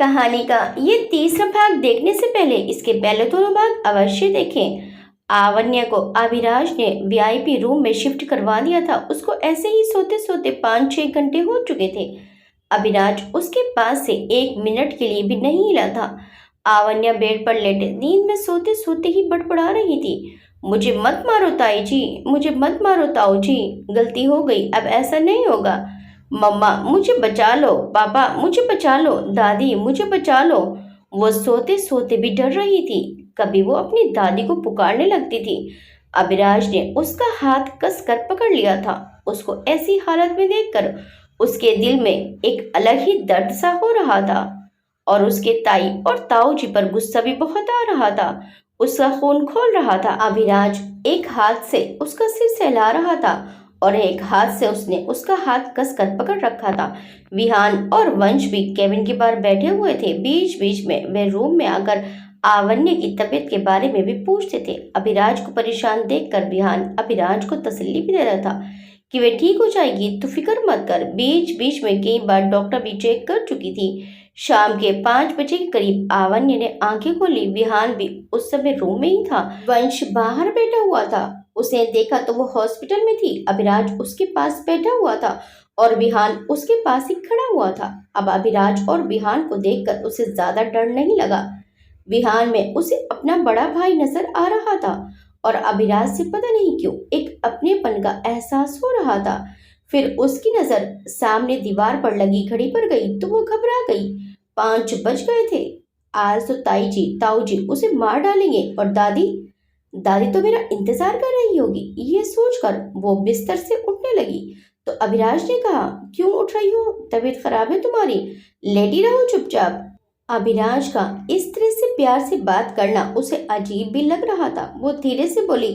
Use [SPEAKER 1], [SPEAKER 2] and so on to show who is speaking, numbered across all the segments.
[SPEAKER 1] कहानी का ये तीसरा भाग देखने से पहले इसके पहले दोनों भाग अवश्य देखें। आवन्या को अभिराज ने वीआईपी रूम में शिफ्ट करवा दिया था। उसको ऐसे ही सोते सोते 5-6 घंटे हो चुके थे। अभिराज उसके पास से 1 मिनट के लिए भी नहीं हिला था। आवन्या बेड पर लेटे नींद में सोते सोते ही बड़बड़ा रही थी। मुझे मत मारो ताई जी, मुझे मत मारो ताऊ जी, गलती हो गई, अब ऐसा नहीं होगा। मम्मा मुझे बचा लो, पापा मुझे बचा लो, दादी मुझे बचा लो। वो सोते सोते भी डर रही थी। कभी वो अपनी दादी को पुकारने लगती थी। अभिराज ने उसका हाथ कस कर पकड़ लिया था। उसको ऐसी हालत में देखकर उसके दिल में एक अलग ही दर्द सा हो रहा था और उसके ताई और ताऊ जी पर गुस्सा भी बहुत आ रहा था। उसका खून खोल रहा था। अभिराज एक हाथ से उसका सिर सहला रहा था और एक हाथ से उसने उसका हाथ कस कर पकड़ रखा था। विहान और वंश भी केबिन के बाहर बैठे हुए थे। बीच बीच में वे रूम में आकर आवन्य की तबीयत के बारे में भी पूछते थे। अभिराज को परेशान देखकर विहान अभिराज को तसल्ली भी दे रहा था कि वे ठीक हो जाएगी, तो फिक्र मत कर। बीच बीच में कई बार डॉक्टर भी चेक कर चुकी थी। शाम के 5 बजे के करीब आवन्य ने आंखें खोली। विहान भी उस समय रूम में ही था। वंश बाहर बैठा हुआ था। उसने देखा तो वो हॉस्पिटल में थी। अभिराज उसके पास बैठा हुआ था और विहान उसके पास ही खड़ा हुआ था। अब अभिराज और विहान को देखकर उसे ज्यादा डर नहीं लगा। विहान में उसे अपना बड़ा भाई नजर आ रहा था और अभिराज से पता नहीं क्यों एक अपनेपन का एहसास हो रहा था। फिर उसकी नजर सामने दीवार पर लगी घड़ी पर गई तो वो घबरा गई। 5 बज गए थे। आज तो ताई जी ताऊ जी उसे मार डालेंगे और दादी दादी तो मेरा इंतजार कर रही होगी। ये सोचकर वो बिस्तर से उठने लगी तो अभिराज ने कहा, क्यों उठ रही हो? तबीयत खराब है तुम्हारी? लेटी रहो चुपचाप। अभिराज का इस तरह से प्यार से बात करना उसे अजीब भी लग रहा था। वो धीरे से बोली,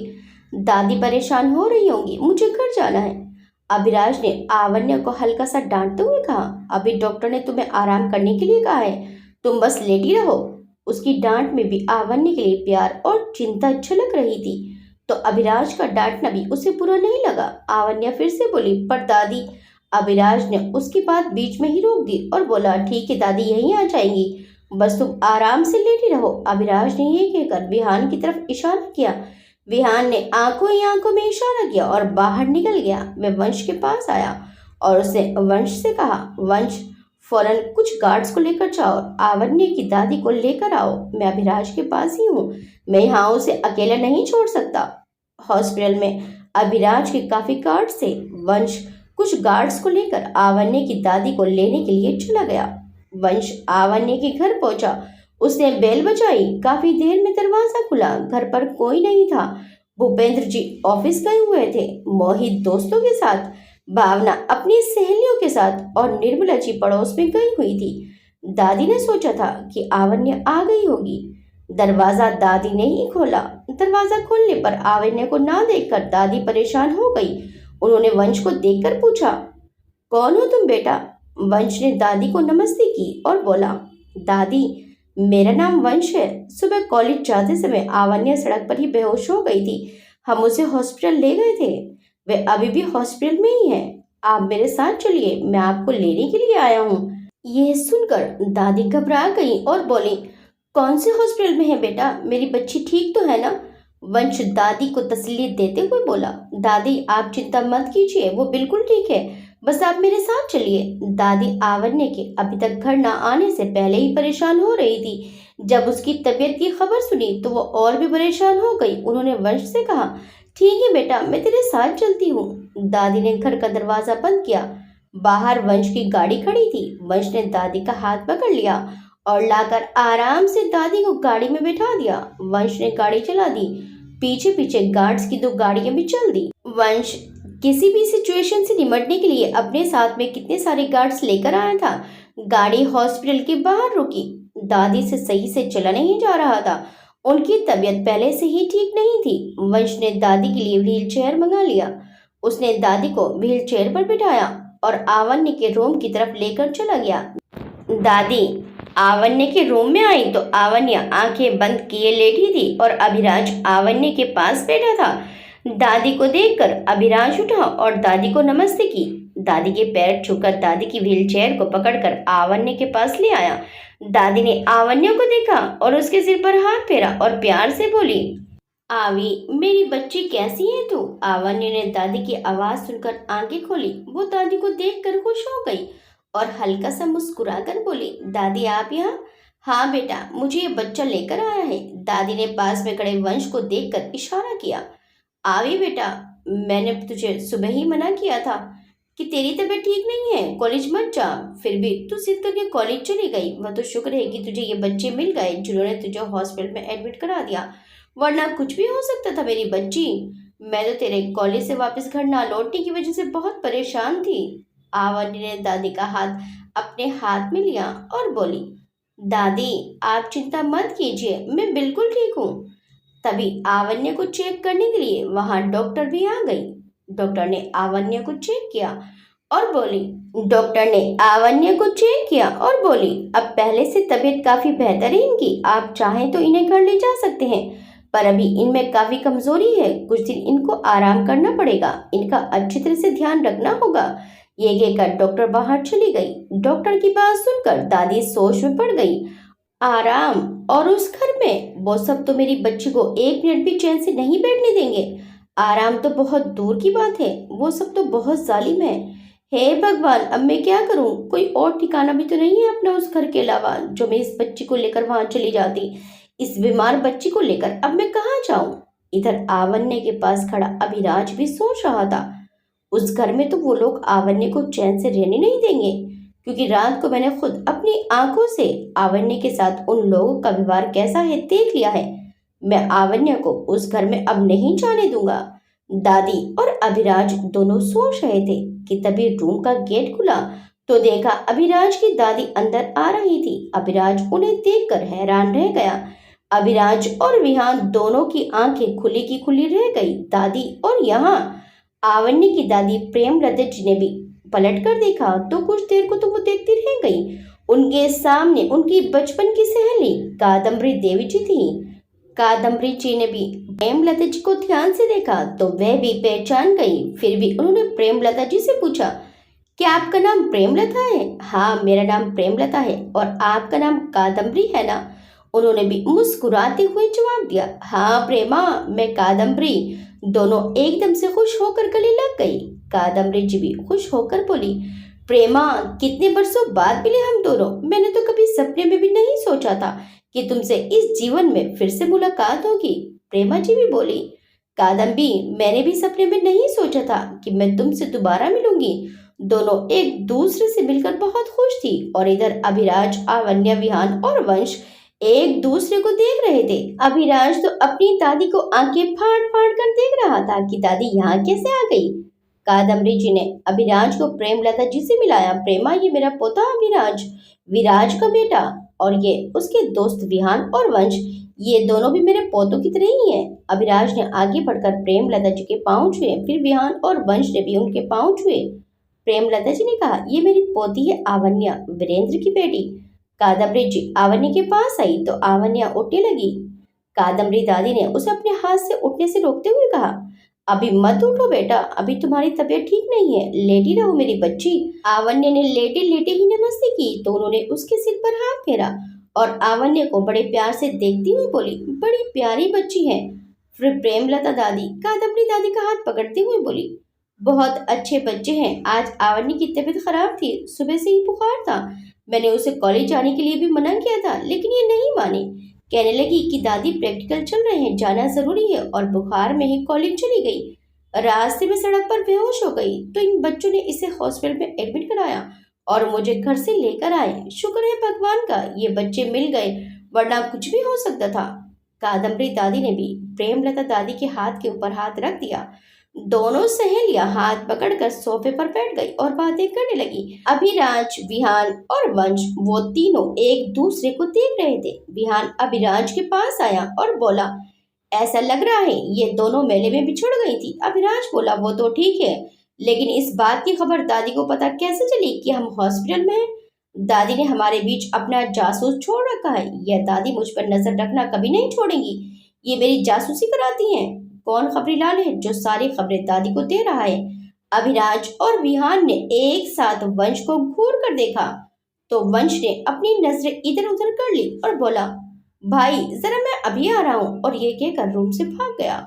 [SPEAKER 1] दादी परेशान हो रही होंगी, मुझे घर जाना है। अभिराज ने आवन्या को हल्का सा डांटते हुए कहा, अभी डॉक्टर ने तुम्हें आराम करने के लिए कहा है, तुम बस लेटी रहो। उसकी डांट में भी आवन्य के लिए प्यार और चिंता झलक रही थी। तो अभिराज का डांटना भी उसे बुरा नहीं लगा। आवन्या फिर से बोली, पर दादी। अभिराज ने उसकी बात बीच में ही रोक दी और बोला, ठीक है दादी यहीं आ जाएंगी, बस तुम आराम से लेटी रहो। अभिराज ने ये कहकर विहान की तरफ इशारा किया। विहान ने आंखों ही आंखों में इशारा किया और बाहर निकल गया। वह वंश के पास आया और उसने वंश से कहा, वंश फौरन कुछ गार्ड्स को लेकर जाओ, आवन्य की दादी को लेकर आओ। मैं अभिराज के पास ही हूँ, मैं यहाँ उसे अकेला नहीं छोड़ सकता। हॉस्पिटल में अभिराज के काफी गार्ड्स थे। वंश कुछ गार्ड्स को लेकर आवन्य की दादी को लेने के लिए चला गया। वंश आवन्य के घर पहुंचा। उसने बेल बजाई। काफी देर में दरवाजा खुला। घर पर कोई नहीं था। भूपेंद्र जी ऑफिस गए हुए थे, मोहित दोस्तों के साथ, भावना अपनी सहेलियों के साथ और निर्मला जी पड़ोस में गई हुई थी। दादी ने सोचा था कि आवन्य आ गई होगी। दरवाजा दादी ने ही खोला। दरवाजा खोलने पर आवन्य को ना देखकर दादी परेशान हो गई। उन्होंने वंश को देखकर पूछा, कौन हो तुम बेटा? वंश ने दादी को नमस्ते की और बोला, दादी मेरा नाम वंश है। सुबह कॉलेज जाते समय आवन्य सड़क पर ही बेहोश हो गई थी। हम उसे हॉस्पिटल ले गए थे। वे अभी भी हॉस्पिटल में ही है। आप मेरे साथ चलिए, मैं आपको लेने के लिए आया हूँ। यह सुनकर दादी घबरा गई और बोली, कौन से हॉस्पिटल में है बेटा? मेरी बच्ची ठीक तो है ना? वंश दादी को तसल्ली देते हुए बोला, दादी आप चिंता मत कीजिए, वो बिल्कुल ठीक है, बस आप मेरे साथ चलिए। दादी आवन्य के अभी तक घर न आने से पहले ही परेशान हो रही थी। जब उसकी तबीयत की खबर सुनी तो वो और भी परेशान हो गई। उन्होंने वंश से कहा, ठीक है बेटा, मैं तेरे साथ चलती हूँ। दादी ने घर का दरवाजा बंद किया। बाहर वंश की गाड़ी खड़ी थी। वंश ने दादी का हाथ पकड़ लिया और लाकर आराम से दादी को गाड़ी में बैठा दिया। वंश ने गाड़ी चला दी। पीछे पीछे गार्ड्स की 2 गाड़ियां भी चल दी। वंश किसी भी सिचुएशन से निपटने के लिए अपने साथ में कितने सारे गार्ड्स लेकर आया था। गाड़ी हॉस्पिटल के बाहर रुकी। दादी से सही से चला नहीं जा रहा था। उनकी तबीयत पहले से ही ठीक नहीं थी। वंश ने दादी के लिए व्हील चेयर मंगा लिया। उसने दादी को व्हील चेयर पर बिठाया और आवन्य के रूम की तरफ लेकर चला गया। दादी आवन्य के रूम में आई तो आवन्य आंखें बंद किए लेटी थी और अभिराज आवन्य के पास बैठा था। दादी को देखकर अभिराज उठा और दादी को नमस्ते की। दादी के पैर छूकर दादी की व्हीलचेयर को पकड़कर आवन्य के पास ले आया। दादी ने आवन्य को देखा और उसके सिर पर हाथ फेरा और प्यार से बोली, आवी मेरी बच्ची कैसी है तू? आवन्य ने दादी की आवाज सुनकर आंखें खोली। वो दादी को देखकर खुश हो गई और हल्का सा मुस्कुराकर बोली, दादी आप यहाँ? हाँ बेटा, मुझे ये बच्चा लेकर आया है। दादी ने पास में खड़े वंश को देखकर इशारा किया। आवी बेटा, मैंने तुझे सुबह ही मना किया था कि तेरी तबीयत ठीक नहीं है, कॉलेज मत जा। फिर भी तू जिद करके कॉलेज चली गई। वह तो शुक्र है कि तुझे ये बच्चे मिल गए जिन्होंने तुझे हॉस्पिटल में एडमिट करा दिया, वरना कुछ भी हो सकता था मेरी बच्ची। मैं तो तेरे कॉलेज से वापस घर ना लौटने की वजह से बहुत परेशान थी। आवानी ने दादी का हाथ अपने हाथ में लिया और बोली, दादी आप चिंता मत कीजिए, मैं बिल्कुल ठीक हूँ। तभी आवन्य को चेक करने के लिए वहां डॉक्टर भी आ गई। डॉक्टर ने आवन्य को चेक किया और बोली अब पहले से तबीयत काफी बेहतर है इनकी, आप चाहें तो इन्हें घर ले जा सकते हैं, पर अभी इनमें काफी कमजोरी है, कुछ दिन इनको आराम करना पड़ेगा, इनका अच्छी तरह से ध्यान रखना होगा। ये कहकर डॉक्टर बाहर चली गई। डॉक्टर की बात सुनकर दादी सोच में पड़ गई। आराम और उस घर में, वो सब तो मेरी बच्ची को एक मिनट भी चैन से नहीं बैठने देंगे। आराम तो बहुत दूर की बात है, वो सब तो बहुत जालिम है। हे भगवान, अब मैं क्या करूं? कोई और ठिकाना भी तो नहीं है अपना उस घर के अलावा जो मैं इस बच्ची को लेकर वहां चली जाती। इस बीमार बच्ची को लेकर अब मैं कहाँ जाऊं? इधर आवन्य के पास खड़ा अभिराज भी सोच रहा था, उस घर में तो वो लोग आवन्य को चैन से रहने नहीं देंगे, क्योंकि रात को मैंने खुद अपनी आंखों से आवन्य के साथ उन लोगों का व्यवहार कैसा है देख लिया है। मैं आवन्य को उस घर में अब नहीं जाने दूंगा। दादी और अभिराज दोनों सोच रहे थे कि तभी रूम का गेट खुला तो देखा अभिराज की दादी अंदर आ रही थी। अभिराज उन्हें देखकर हैरान रह गया। अभिराज और विहान दोनों की आंखें खुली की खुली रह गई। दादी और यहाँ आवन्य की दादी प्रेमलता जी ने भी पलट कर देखा तो कुछ देर को तो वो देखती रह गई। उनके सामने उनकी बचपन की सहेली कादम्बरी देवी जी थी। कादम्बरी जी ने भी प्रेमलता जी को ध्यान से देखा तो वह भी पहचान गई। फिर भी उन्होंने प्रेमलता जी से पूछा, क्या आपका नाम प्रेमलता है? हाँ, मेरा नाम प्रेमलता है। और आपका नाम कादम्बरी है ना? उन्होंने भी मुस्कुराते हुए जवाब दिया, हाँ प्रेमा, मैं कादम्बरी। दोनों एकदम से खुश होकर गले लग गई। कादम्बरी जी भी खुश होकर बोली, प्रेमा, कितने बरसों बाद मिले हम दोनों। मैंने तो कभी सपने में भी नहीं सोचा था कि तुमसे इस जीवन में फिर से मुलाकात होगी। प्रेमा जी भी बोली, कादम्बी, मैंने भी सपने में नहीं सोचा था कि मैं तुमसे दोबारा मिलूंगी। दोनों एक दूसरे से मिलकर बहुत खुश थी। और इधर अभिराज, आवन्य, विहान और वंश एक दूसरे को देख रहे थे। अभिराज तो अपनी दादी को आंखें फाड़ फाड़ कर देख रहा था कि दादी यहाँ कैसे आ गई। कादम्बरी जी ने अभिराज को प्रेमलता जी से मिलाया। प्रेमा, ये मेरा पोता अभिराज, विराज का बेटा, और ये उसके दोस्त विहान और वंश, ये दोनों भी मेरे पोतों की तरह ही हैं। अभिराज ने आगे बढ़कर प्रेमलता जी के पांव छुए, फिर विहान और वंश ने भी उनके पांव छुए। प्रेमलता जी ने कहा, ये मेरी पोती है आवन्या, वीरेंद्र की बेटी। कादम्बरी जी आवन्या के पास आई तो आवन्या उठने लगी। कादम्बरी दादी ने उसे अपने हाथ से उठने से रोकते हुए कहा, अभी मत उठो बेटा, अभी तुम्हारी तबीयत ठीक नहीं है, लेटी रहो मेरी बच्ची। आवन्या ने लेटे लेटे ही नमस्ते की तो उन्होंने उसके सिर पर हाथ फेरा और आवन्या को बड़े प्यार से देखती हुई बोली, बड़ी प्यारी बच्ची है। फिर प्रेमलता दादी कादम्बरी दादी का हाथ पकड़ते हुए बोली, बहुत अच्छे बच्चे हैं। आज आवन्या की तबीयत खराब थी, सुबह से ही बुखार था। मैंने उसे कॉलेज जाने के लिए भी मना किया था, लेकिन ये नहीं मानी। कहने लगी कि दादी प्रैक्टिकल चल रहे हैं, जाना जरूरी है, और बुखार में ही कॉलेज चली गई। रास्ते में सड़क पर बेहोश हो गई तो इन बच्चों ने इसे हॉस्पिटल में एडमिट कराया और मुझे घर से लेकर आए। शुक्र है भगवान का, ये बच्चे मिल गए, वरना कुछ भी हो सकता था। कादम्बरी दादी ने भी प्रेमलता दादी के हाथ के ऊपर हाथ रख दिया। दोनों सहेलियां हाथ पकड़कर सोफे पर बैठ गई और बातें करने लगी। अभिराज, विहान और वंश, वो तीनों एक दूसरे को देख रहे थे। विहान अभिराज के पास आया और बोला, ऐसा लग रहा है ये दोनों मेले में बिछड़ गई थी। अभिराज बोला, वो तो ठीक है, लेकिन इस बात की खबर दादी को पता कैसे चली कि हम हॉस्पिटल में हैं? दादी ने हमारे बीच अपना जासूस छोड़ रखा है। यह दादी मुझ पर नजर रखना कभी नहीं छोड़ेंगी। ये मेरी जासूसी कराती हैं। कौन खबरीलाल है जो सारी खबरें दादी को दे रहा है? अभिराज और विहान ने एक साथ वंश को घूर कर देखा तो वंश ने अपनी नजरें इधर उधर कर ली और बोला, भाई जरा मैं अभी आ रहा हूँ, और ये कहकर रूम से भाग गया।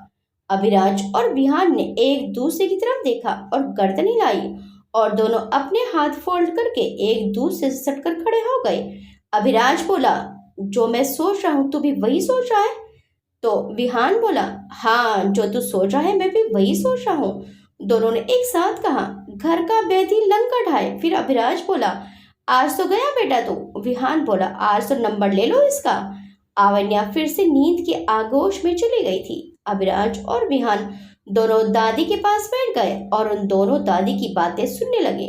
[SPEAKER 1] अभिराज और विहान ने एक दूसरे की तरफ देखा और गर्दन हिलाई और दोनों अपने हाथ फोल्ड करके एक दूसरे से सटकर खड़े हो गए। अभिराज बोला, जो मैं सोच रहा हूँ तू भी वही सोच रहा है? तो विहान बोला, हाँ जो तू सोच रहा है मैं भी वही सोच रहा हूँ। दोनों ने एक साथ कहा, घर का बैधी लंका ढाए। फिर अभिराज बोला, आज तो गया बेटा तू। विहान बोला, आज तो नंबर ले लो इसका। आवन्या फिर से नींद के आगोश में चली गई थी। अभिराज और विहान दोनों दादी के पास बैठ गए और उन दोनों दादी की बातें सुनने लगे।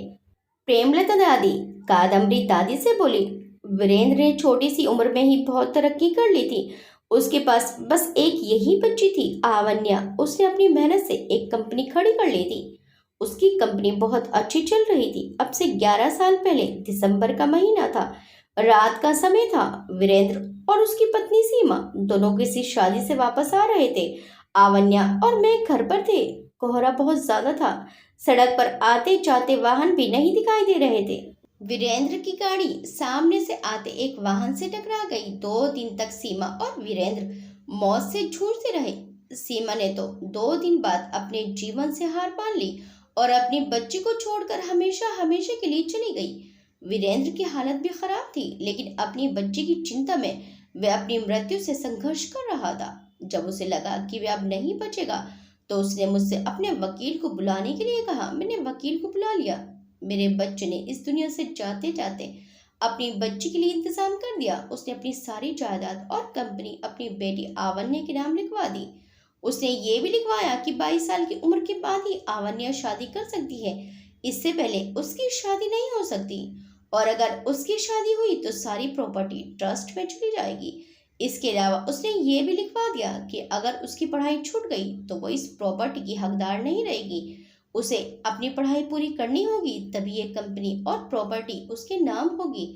[SPEAKER 1] प्रेमलता दादी कादम्बरी दादी से बोली, वीरेंद्र ने छोटी सी उम्र में ही बहुत तरक्की कर ली थी। उसके पास बस एक यही बच्ची थी, आवन्या। उसने अपनी मेहनत से एक कंपनी खड़ी कर ली थी। उसकी कंपनी बहुत अच्छी चल रही थी। अब से 11 साल पहले दिसंबर का महीना था। रात का समय था। वीरेंद्र और उसकी पत्नी सीमा दोनों किसी शादी से वापस आ रहे थे। आवन्या और मैं घर पर थे। कोहरा बहुत ज्यादा था। सड़क पर आते जाते वाहन भी नहीं दिखाई दे रहे थे। वीरेंद्र की गाड़ी सामने से आते एक वाहन से टकरा गई। 2 दिन तक सीमा और वीरेंद्र मौत से जूझते रहे। सीमा ने तो 2 दिन बाद अपने जीवन से हार मान ली और अपनी बच्ची को छोड़कर हमेशा हमेशा के लिए चली गई। वीरेंद्र की हालत भी खराब थी, लेकिन अपनी बच्ची की चिंता में वह अपनी मृत्यु से संघर्ष कर रहा था। जब उसे लगा कि वह अब नहीं बचेगा तो उसने मुझसे अपने वकील को बुलाने के लिए कहा। मैंने वकील को बुला लिया। मेरे बच्चे ने इस दुनिया से जाते जाते अपनी बच्ची के लिए इंतजाम कर दिया। उसने अपनी सारी जायदाद और कंपनी अपनी बेटी आवन्या के नाम लिखवा दी। उसने ये भी लिखवाया कि 22 साल की उम्र के बाद ही आवन्या शादी कर सकती है। इससे पहले उसकी शादी नहीं हो सकती, और अगर उसकी शादी हुई तो सारी प्रॉपर्टी ट्रस्ट में चली जाएगी। इसके अलावा उसने ये भी लिखवा दिया कि अगर उसकी पढ़ाई छूट गई तो वो इस प्रॉपर्टी की हकदार नहीं रहेगी। उसे अपनी पढ़ाई पूरी करनी होगी, तभी ये कंपनी और प्रॉपर्टी उसके नाम होगी।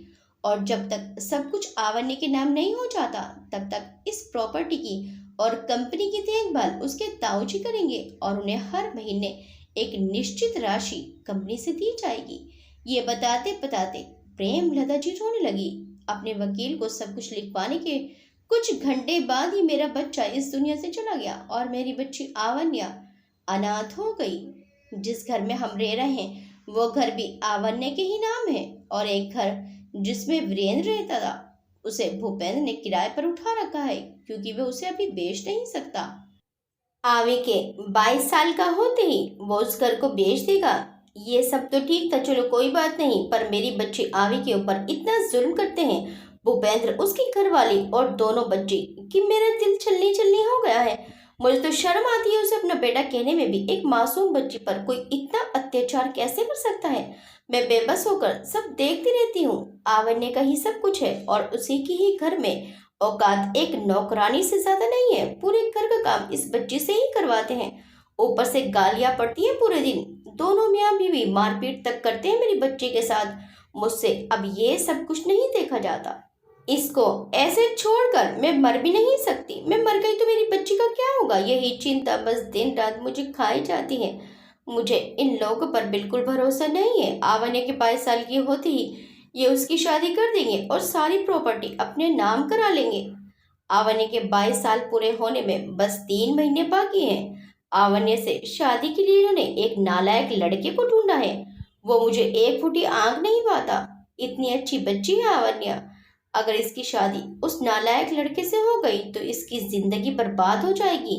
[SPEAKER 1] और जब तक सब कुछ आवन्या के नाम नहीं हो जाता तब तक इस प्रॉपर्टी की और कंपनी की देखभाल उसके ताऊजी करेंगे और उन्हें हर महीने एक निश्चित राशि कंपनी से दी जाएगी। ये बताते बताते प्रेमलता जी रोने लगी। अपने वकील को सब कुछ लिखवाने के कुछ घंटे बाद ही मेरा बच्चा इस दुनिया से चला गया और मेरी बच्ची आवन्या अनाथ हो गई। जिस घर में हम रह रहे हैं वो घर भी आवन्या के ही नाम है, और एक घर जिसमें वीरेंद्र रहता था उसे भूपेंद्र ने किराए पर उठा रखा है, क्योंकि वह उसे अभी बेच नहीं सकता। आवे के 22 साल का होते ही वो उस घर को बेच देगा। ये सब तो ठीक था, चलो कोई बात नहीं, पर मेरी बच्ची आवे के ऊपर इतना जुल्म करते हैं भूपेंद्र, उसकी घरवाली और दोनों बच्चे, कि मेरा दिल छलनी छलनी हो गया है। मुझे तो शर्म आती है उसे अपना बेटा कहने में भी। एक मासूम बच्ची पर कोई इतना अत्याचार कैसे कर सकता है? मैं बेबस होकर सब देखती रहती हूँ। आवन्या का ही सब कुछ है और उसी की ही घर में औकात एक नौकरानी से ज्यादा नहीं है। पूरे घर का काम इस बच्ची से ही करवाते हैं। ऊपर से गालियां पड़ती हैं पूरे दिन। दोनों मियाँ बीवी मारपीट तक करते हैं मेरी बच्ची के साथ। मुझसे अब ये सब कुछ नहीं देखा जाता। इसको ऐसे छोड़कर मैं मर भी नहीं सकती। मैं मर गई तो मेरी बच्ची का क्या होगा? यही चिंता बस दिन रात मुझे खाई जाती है। मुझे इन लोगों पर बिल्कुल भरोसा नहीं है। आवन्या के 22 साल की होते ही ये उसकी शादी कर देंगे और सारी प्रॉपर्टी अपने नाम करा लेंगे। आवन्या के 22 साल पूरे होने में बस 3 महीने बाकी हैं। आवन्या से शादी के लिए इन्होंने एक नालायक लड़के को ढूंढा है। वो मुझे एक फुटी आंख नहीं पाता। इतनी अच्छी बच्ची है आवन्या। अगर इसकी शादी उस नालायक लड़के से हो गई तो इसकी जिंदगी बर्बाद हो जाएगी।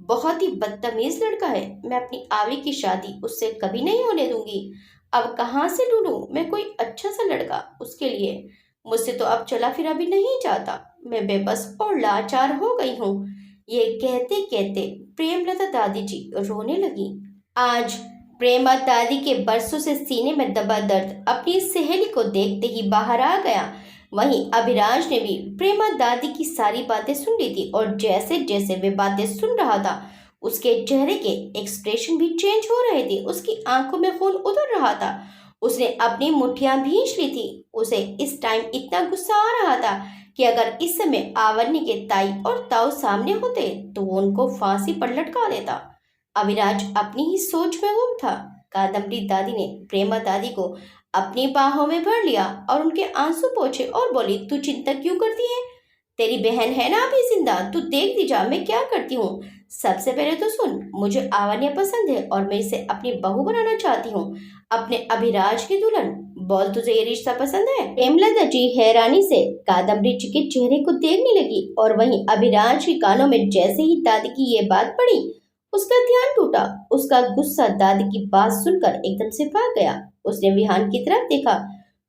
[SPEAKER 1] बहुत ही बदतमीज लड़का है। मैं अपनी आवी की शादी उससे कभी नहीं होने दूंगी। अब कहाँ से ढूंढूं मैं कोई अच्छा सा लड़का उसके लिए? मुझसे तो अब चला फिरा भी नहीं जाता। मैं बेबस और लाचार हो गई हूँ। ये कहते कहते प्रेमलता दादी जी रोने लगी। आज प्रेमा दादी के बरसों से सीने में दबा दर्द अपनी सहेली को देखते ही बाहर आ गया। वहीं अभिराज ने भी प्रेमा दादी की सारी बातें सुन ली थी, और जैसे जैसे वे बातें सुन रहा था उसके चेहरे के एक्सप्रेशन भी चेंज हो रहे थे। उसकी आंखों में खून उतर रहा था। उसने अपनी मुठ्ठियां भींच ली थी। उसे इस टाइम इतना गुस्सा आ रहा था कि अगर इस समय आवन्या के ताई और ताऊ सामने होते तो वो उनको फांसी पर लटका देता। अविराज अपनी ही सोच में गुम था। कादम्बरी दादी ने प्रेमा दादी को अपनी बाहों में भर लिया और उनके आंसू पोंछे और बोली, तू चिंता क्यों करती है? तेरी बहन है ना अभी जिंदा, तू देख दी जा मैं क्या करती हूँ। सबसे पहले तो सुन, मुझे आवान्या पसंद है और मैं इसे अपनी बहू बनाना चाहती हूँ, अपने अभिराज की दुल्हन। बोल, तुझे ये रिश्ता पसंद है? हेमलता जी हैरानी से कादम्बरी जी के चेहरे को देखने लगी और वहीं अभिराज के कानों में जैसे ही दादी की ये बात पड़ी, उसका ध्यान टूटा। उसका गुस्सा दादी की बात सुनकर एकदम से भाग गया। उसने विहान की तरफ देखा।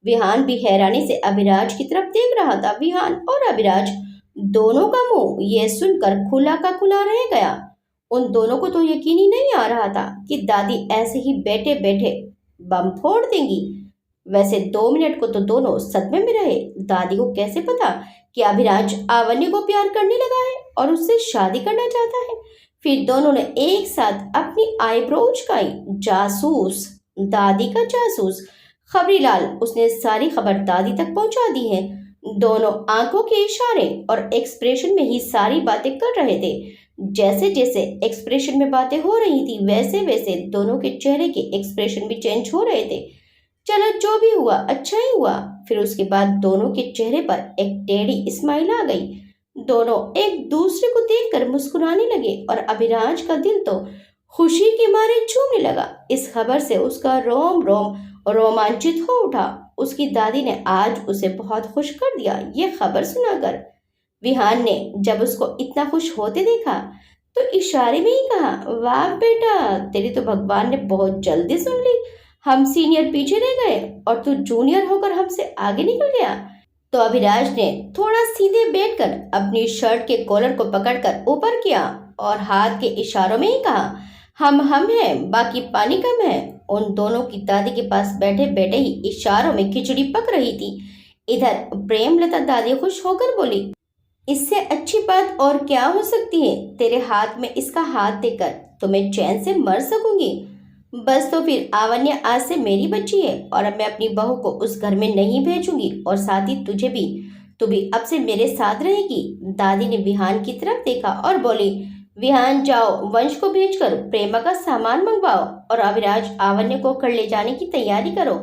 [SPEAKER 1] विहान भी हैरानी से अभिराज की तरफ देख रहा था। विहान और अभिराज दोनों का मुंह ये सुनकर खुला का खुला रह गया। उन दोनों को तो यकीन ही नहीं आ रहा था कि दादी ऐसे ही बैठे बैठे बम फोड़ देंगी। वैसे 2 मिनट को तो दोनों सदमे में रहे। दादी को कैसे पता कि अभिराज आवन्य को प्यार करने लगा है और उससे शादी करना चाहता है? फिर दोनों ने एक साथ अपनी आईब्रो उचकाई। जासूस, दादी का जासूस खबरीलाल, उसने सारी खबर दादी तक पहुंचा दी है। दोनों आंखों के इशारे और एक्सप्रेशन में ही सारी बातें कर रहे थे। जैसे जैसे एक्सप्रेशन में बातें हो रही थी वैसे वैसे दोनों के चेहरे के एक्सप्रेशन भी चेंज हो रहे थे। चलो जो भी हुआ अच्छा ही हुआ। फिर उसके बाद दोनों के चेहरे पर एक टेढ़ी स्माइल आ गई। दोनों एक दूसरे को देखकर मुस्कुराने लगे और अभिराज का दिल तो खुशी के मारे झूमने लगा। इस खबर से उसका रोम रोम रोमांचित हो उठा। उसकी दादी ने आज उसे बहुत खुश कर दिया। ये खबर सुनाकर विहान ने जब उसको इतना खुश होते देखा तो इशारे में ही कहा, वाह बेटा, तेरी तो भगवान ने बहुत जल्दी सुन ली। हम सीनियर पीछे रह गए और तू जूनियर होकर हमसे आगे निकल गया। तो अभिराज ने थोड़ा सीधे बैठकर अपनी शर्ट के कॉलर को पकड़कर ऊपर किया और हाथ के इशारों में ही कहा, हम हैं, बाकी पानी कम है। उन दोनों की दादी के पास बैठे बैठे ही इशारों में खिचड़ी पक रही थी। इधर प्रेमलता दादी खुश होकर बोली, इससे अच्छी बात और क्या हो सकती है? तेरे हाथ में इसका हाथ देकर तो मैं चैन से मर सकूंगी। बस तो फिर आवन्या आज से मेरी बच्ची है और अब मैं अपनी बहू को उस घर में नहीं भेजूंगी और साथ ही तुझे भी। तू भी अब से मेरे साथ रहेगी। दादी ने विहान की तरफ देखा और बोली, विहान जाओ, वंश को भेजकर प्रेमा का सामान मंगवाओ और अभिराज आवन्या को घर ले जाने की तैयारी करो।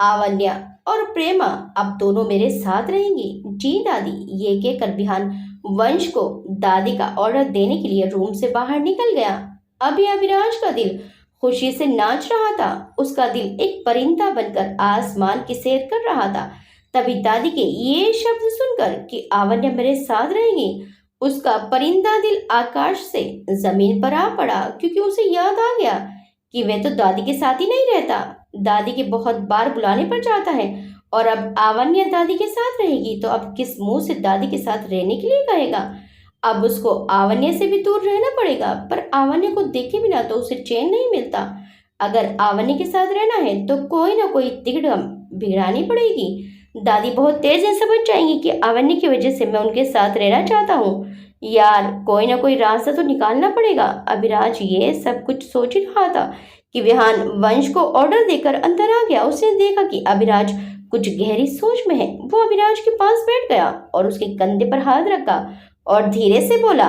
[SPEAKER 1] आवन्या और प्रेमा अब दोनों मेरे साथ रहेंगी। जी दादी। ये कहकर विहान वंश को दादी का ऑर्डर देने के लिए रूम से बाहर निकल गया। अभी अभिराज का दिल खुशी से नाच रहा था। उसका दिल एक परिंदा बनकर आसमान की सैर कर रहा था। तभी दादी के ये शब्द सुनकर कि आवन्या मेरे साथ रहेगी, उसका परिंदा दिल आकाश से जमीन पर आ पड़ा, क्योंकि उसे याद आ गया कि वह तो दादी के साथ ही नहीं रहता। दादी के बहुत बार बुलाने पर जाता है और अब आवन्या दादी के साथ रहेगी तो अब किस मुंह से दादी के साथ रहने के लिए कहेगा? अब उसको आवन्या से भी दूर रहना पड़ेगा। पर आवन्या को देखे बिना तो उसे चैन नहीं मिलता। अगर आवन्या के साथ रहना है तो कोई ना कोई तिकड़म भिड़ानी पड़ेगी। दादी बहुत तेज है, समझ जाएंगी कि आवन्या की वजह से मैं उनके साथ रहना चाहता हूँ। यार, कोई ना कोई रास्ता तो निकालना पड़ेगा। अभिराज ये सब कुछ सोच ही रहा था कि विहान वंश को ऑर्डर देकर अंदर आ गया। उसने देखा कि अभिराज कुछ गहरी सोच में है। वो अभिराज के पास बैठ गया और उसके कंधे पर हाथ रखा और धीरे से बोला,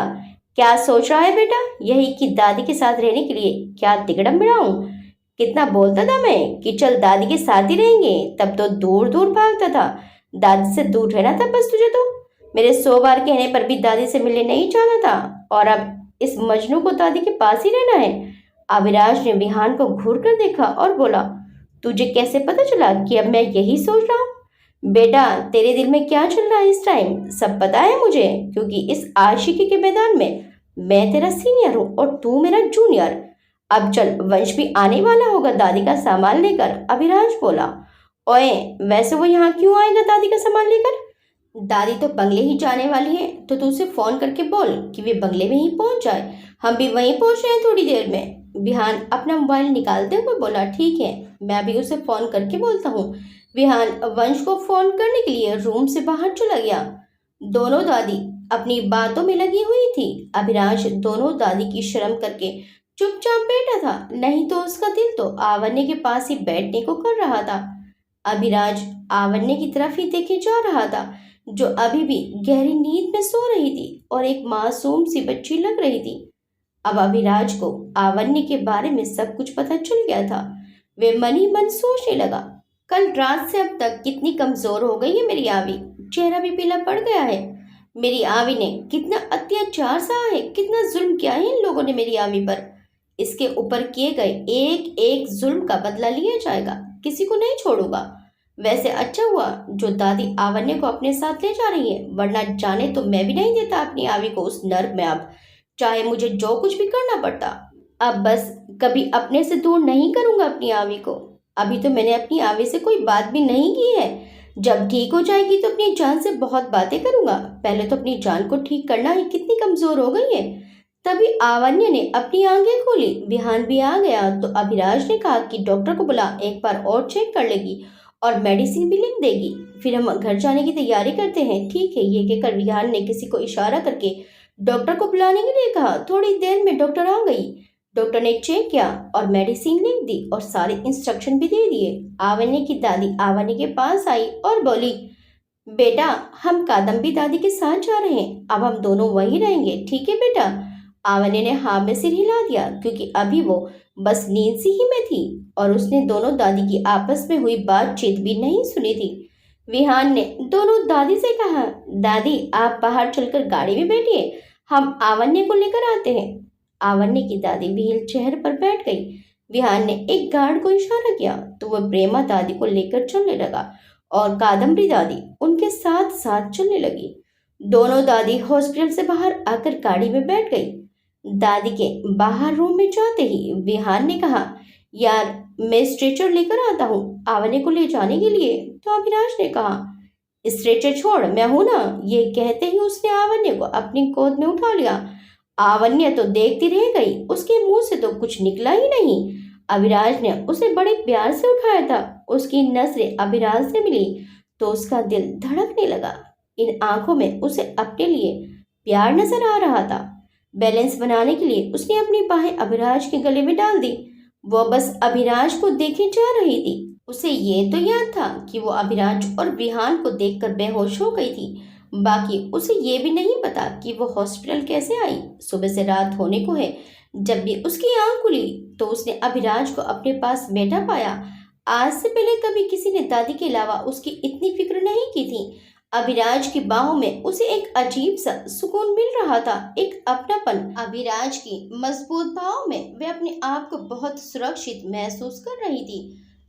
[SPEAKER 1] क्या सोच रहा है बेटा? यही कि दादी के साथ रहने के लिए क्या तिकड़म बिड़ाऊं? कितना बोलता था मैं कि चल दादी के साथ ही रहेंगे, तब तो दूर दूर भागता था। दादी से दूर रहना था बस तुझे तो। मेरे 100 बार कहने पर भी दादी से मिलने नहीं चाहता था और अब इस मजनू को दादी के पास ही रहना है। अविराज ने विहान को घूर कर देखा और बोला, तुझे कैसे पता चला कि अब मैं यही सोच रहा हूँ? बेटा, तेरे दिल में क्या चल रहा है इस टाइम सब पता है मुझे, क्योंकि इस आशिकी के मैदान में मैं तेरा सीनियर हूँ और तू मेरा जूनियर। अब चल, वंश भी आने वाला होगा दादी का सामान लेकर। अभिराज बोला, ओए, वैसे वो यहाँ क्यों आएगा दादी का सामान लेकर? दादी तो बंगले ही जाने वाली है, तो तू उसे फोन करके बोल कि वे बंगले में ही पहुंच जाए। हम भी वहीं पहुंच रहे हैं थोड़ी देर में। विहान अपना मोबाइल निकालते हुए बोला, ठीक है, मैं अभी उसे फोन करके बोलता हूँ। विहान वंश को फोन करने के लिए रूम से बाहर चला गया। दोनों दादी अपनी बातों में लगी हुई थी। अभिराज दोनों दादी की शर्म करके चुपचाप बैठा था, नहीं तो उसका दिल तो आवन्य के पास ही बैठने को कर रहा था। अभिराज आवन्य की तरफ ही देखे जा रहा था, जो अभी भी गहरी नींद में सो रही थी और एक मासूम सी बच्ची लग रही थी। अब अभिराज को आवन्य के बारे में सब कुछ पता चल गया था। वे मन ही मन सोचने लगा, कल रात से अब तक कितनी कमजोर हो गई है मेरी आवी। चेहरा भी पीला पड़ गया है। मेरी आवी ने कितना अत्याचार सहा है, कितना जुल्म किया है इन लोगों ने मेरी आवी पर। इसके ऊपर किए गए एक एक जुल्म का बदला लिया जाएगा, किसी को नहीं छोड़ूंगा। वैसे अच्छा हुआ जो दादी आवन्य को अपने साथ ले जा रही है, वरना जाने तो मैं भी नहीं देता अपनी आवी को उस नर्क में। अब चाहे मुझे जो कुछ भी करना पड़ता, अब बस कभी अपने से दूर नहीं करूंगा अपनी आवी को। अभी तो मैंने अपनी आवी से कोई बात भी नहीं की है। जब ठीक हो जाएगी तो अपनी जान से बहुत बातें करूंगा। पहले तो अपनी जान को ठीक करना है, कितनी कमजोर हो गई है। तभी आवन्य ने अपनी आंखें खोली। विहान भी आ गया तो अभिराज ने कहा कि डॉक्टर को बुला, एक बार और चेक कर लेगी और मेडिसिन भी लिख देगी। फिर हम घर जाने की तैयारी करते हैं। ठीक है, ये कहकर विहान ने किसी को इशारा करके डॉक्टर को बुलाने के लिए कहा। थोड़ी देर में डॉक्टर आ गई। डॉक्टर ने चेक किया और मेडिसिन लिख दी और सारे इंस्ट्रक्शन भी दे दिए। आवन्य की दादी आवन्य के पास आई और बोली, बेटा हम कादम्बी दादी के साथ जा रहे हैं, अब हम दोनों वहीं रहेंगे, ठीक है बेटा। आवन्य ने हाँ में सिर हिला दिया, क्योंकि अभी वो बस नींद सी ही में थी और उसने दोनों दादी की आपस में हुई बातचीत भी नहीं सुनी थी। विहान ने दोनों दादी से कहा, दादी आप बाहर चलकर गाड़ी में बैठिए, हम आवन्य को लेकर आते हैं। आवन्य की दादी व्हील चेयर पर बैठ गई। विहान ने एक गार्ड को इशारा किया तो वह प्रेमा दादी को लेकर चलने लगा और कादम्बरी दादी उनके साथ साथ चलने लगी। दोनों दादी हॉस्पिटल से बाहर आकर गाड़ी में बैठ गई। दादी के बाहर रूम में जाते ही विहान ने कहा, यार मैं स्ट्रेचर लेकर आता हूँ आवन्य को ले जाने के लिए। तो अभिलाष ने कहा, स्ट्रेचर छोड़, मैं हूं ना। ये कहते ही उसने आवन्य को अपनी गोद में उठा लिया। आवन्य तो देखती रह गई, उसके मुंह से तो कुछ निकला ही नहीं। अभिराज ने उसे बड़े प्यार से उठाया था। उसकी नजरें अभिराज से मिली तो उसका दिल धड़कने लगा। इन आंखों में उसे अपने लिए प्यार नजर आ रहा था। बैलेंस बनाने के लिए उसने अपनी बाहें अभिराज के गले में डाल दी। वो बस अभिराज को देखे जा रही थी। उसे ये तो याद था कि वो अभिराज और विहान को देखकर बेहोश हो गई थी। बाकी उसे ये भी नहीं पता कि वो हॉस्पिटल कैसे आई। सुबह से रात होने को है। जब भी उसकी आंख खुली तो उसने अभिराज को अपने पास बैठा पाया। आज से पहले कभी किसी ने दादी के अलावा उसकी इतनी फिक्र नहीं की थी। अभिराज की बाहों में उसे एक अजीब सा सुकून मिल रहा था, एक अपनापन। अभिराज की मजबूत बाहों में वे अपने आप को बहुत सुरक्षित महसूस कर रही थी।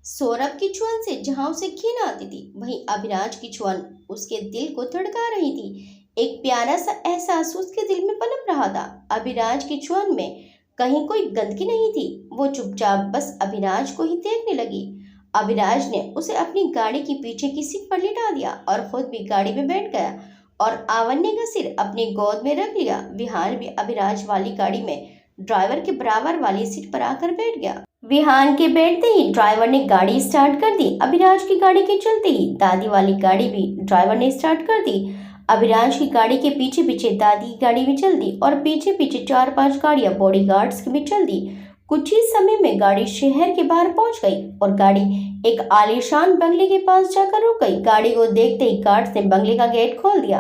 [SPEAKER 1] सौरभ की छुअन से जहां उसे घिन आती थी, वहीं अभिराज की छुअन उसके दिल को धड़का रही थी। एक प्यारा सा एहसास उसके दिल में पनप रहा था। अभिराज की छुअन में कहीं कोई गंदगी नहीं थी। वो चुपचाप बस अभिराज को ही देखने लगी। अभिराज ने उसे अपनी गाड़ी की पीछे की सीट पर लिटा दिया और खुद भी गाड़ी में बैठ गया और आवन्य का सिर अपनी गोद में रख लिया। विहान भी अभिराज वाली गाड़ी में ड्राइवर के बराबर वाली सीट पर आकर बैठ गया। विहान के बैठते ही ड्राइवर ने गाड़ी स्टार्ट कर दी। अभिराज की गाड़ी के चलते ही दादी वाली गाड़ी भी ड्राइवर ने स्टार्ट कर दी। अभिराज की गाड़ी के पीछे पीछे दादी की गाड़ी भी चल दी और पीछे पीछे 4-5 गाड़ियां बॉडीगार्ड्स की भी चल दी। कुछ ही समय में गाड़ी शहर के बाहर पहुंच गई और गाड़ी एक आलीशान बंगले के पास जाकर रुक गई। गाड़ी को देखते ही गार्ड्स ने बंगले का गेट खोल दिया।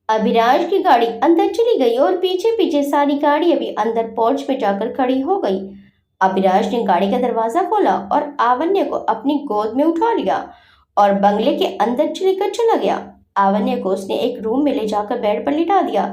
[SPEAKER 1] अभिराज की गाड़ी अंदर चली गई और पीछे पीछे सारी गाड़ियां भी अंदर पोर्च में जाकर खड़ी हो गई। अभिराज ने गाड़ी का दरवाजा खोला और आवन्य को अपनी गोद में उठा लिया और बंगले के अंदर लेकर चला गया। आवन्य को उसने एक रूम में ले जाकर बेड पर लिटा दिया।